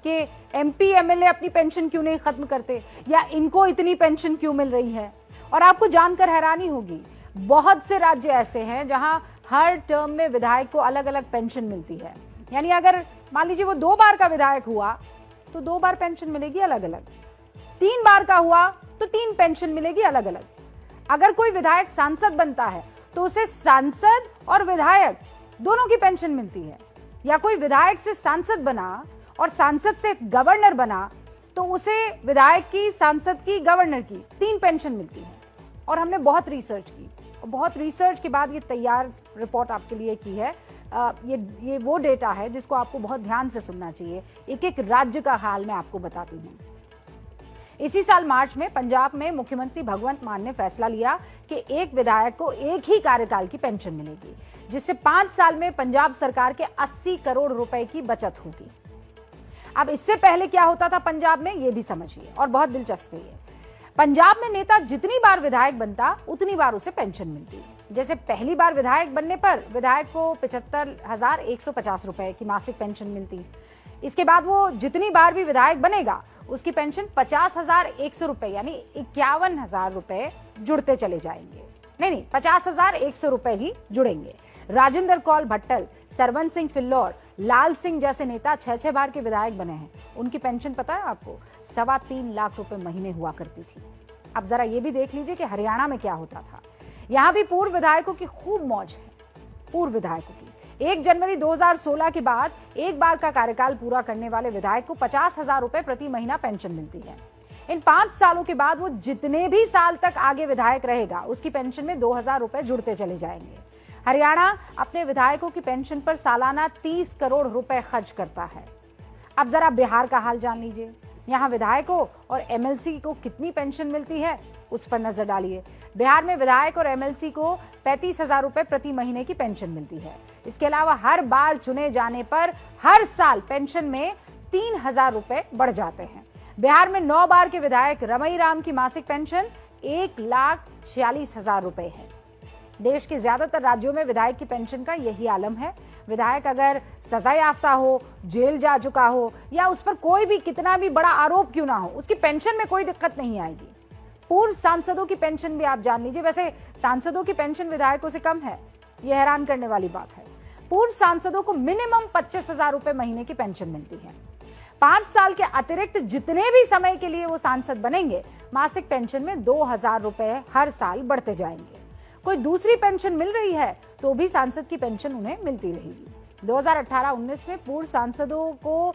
कि MP MLA अपनी pension क्यों नहीं खत्म करते या इनको इतनी पेंशन क्यों मिल रही है। और आपको जानकर हैरानी होगी, बहुत से राज्य ऐसे हैं जहां हर टर्म में विधायक को अलग अलग पेंशन मिलती है। यानी अगर मान लीजिए वो 2 बार का विधायक हुआ तो 2 बार पेंशन मिलेगी अलग अलग, 3 बार का हुआ तो 3 पेंशन मिलेगी अलग अलग। अगर कोई विधायक सांसद बनता है तो उसे सांसद और विधायक दोनों की पेंशन मिलती है, या कोई विधायक से सांसद बना और सांसद से गवर्नर बना तो उसे विधायक की, सांसद की, गवर्नर की 3 पेंशन मिलती है। और हमने बहुत रिसर्च की और बहुत रिसर्च के बाद ये तैयार रिपोर्ट आपके लिए की है। ये वो डेटा है जिसको आपको बहुत ध्यान से सुनना चाहिए। एक एक राज्य का हाल मैं आपको बताती हूँ। इसी साल मार्च में पंजाब में मुख्यमंत्री भगवंत मान ने फैसला लिया कि एक विधायक को एक ही कार्यकाल की पेंशन मिलेगी, जिससे 5 साल में पंजाब सरकार के 80 करोड़ रुपए की बचत होगी। अब इससे पहले क्या होता था पंजाब में, ये भी समझिए और बहुत दिलचस्प है ये। पंजाब में नेता जितनी बार विधायक बनता उतनी बार उसे पेंशन मिलती। जैसे पहली बार विधायक बनने पर विधायक को 75,150 रुपए की मासिक पेंशन मिलती। इसके बाद वो जितनी बार भी विधायक बनेगा उसकी पेंशन 50,100 रुपए यानी 51,000 रुपए जुड़ते चले जाएंगे। नहीं, 50,100 रुपए ही जुड़ेंगे। राजेंद्र कौल भट्टल, सरवन सिंह फिल्लौर, लाल सिंह जैसे नेता 6 बार के विधायक बने हैं। उनकी पेंशन पता है आपको 3.25 लाख रुपए महीने हुआ करती थी। अब जरा ये भी देख लीजिए कि हरियाणा में क्या होता था। यहां भी पूर्व विधायकों की खूब मौज है। पूर्व विधायकों की 1 जनवरी 2016 के बाद एक बार का कार्यकाल पूरा करने वाले विधायक को 50,000 रुपए प्रति महीना पेंशन मिलती है। इन 5 सालों के बाद वो जितने भी साल तक आगे विधायक रहेगा उसकी पेंशन में 2,000 रुपए जुड़ते चले जाएंगे। हरियाणा अपने विधायकों की पेंशन पर सालाना 30 करोड़ रुपए खर्च करता है। अब जरा बिहार का हाल जान लीजिए। यहाँ विधायकों और एमएलसी को कितनी पेंशन मिलती है उस पर नजर डालिए। बिहार में विधायक और एमएलसी को 35,000 रुपए प्रति महीने की पेंशन मिलती है। इसके अलावा हर बार चुने जाने पर हर साल पेंशन में 3,000 रुपए बढ़ जाते हैं। बिहार में 9 बार के विधायक रमई राम की मासिक पेंशन 1,46,000 रुपए है। देश के ज्यादातर राज्यों में विधायक की पेंशन का यही आलम है। विधायक अगर सजा याफ्ता हो, जेल जा चुका हो या उस पर कोई भी कितना भी बड़ा आरोप क्यों ना हो, उसकी पेंशन में कोई दिक्कत नहीं आएगी। पूर्व सांसदों की पेंशन भी आप जान लीजिए। वैसे सांसदों की पेंशन विधायकों से कम है, यह हैरान करने वाली बात है। पूर्व सांसदों को मिनिमम 25,000 रुपए महीने की पेंशन मिलती है। 5 साल के अतिरिक्त जितने भी समय के लिए वो सांसद बनेंगे, मासिक पेंशन में 2,000 रुपए हर साल बढ़ते जाएंगे। कोई दूसरी पेंशन मिल रही है तो भी सांसद की पेंशन उन्हें मिलती रहेगी। 2018-19 में पूर्व सांसदों को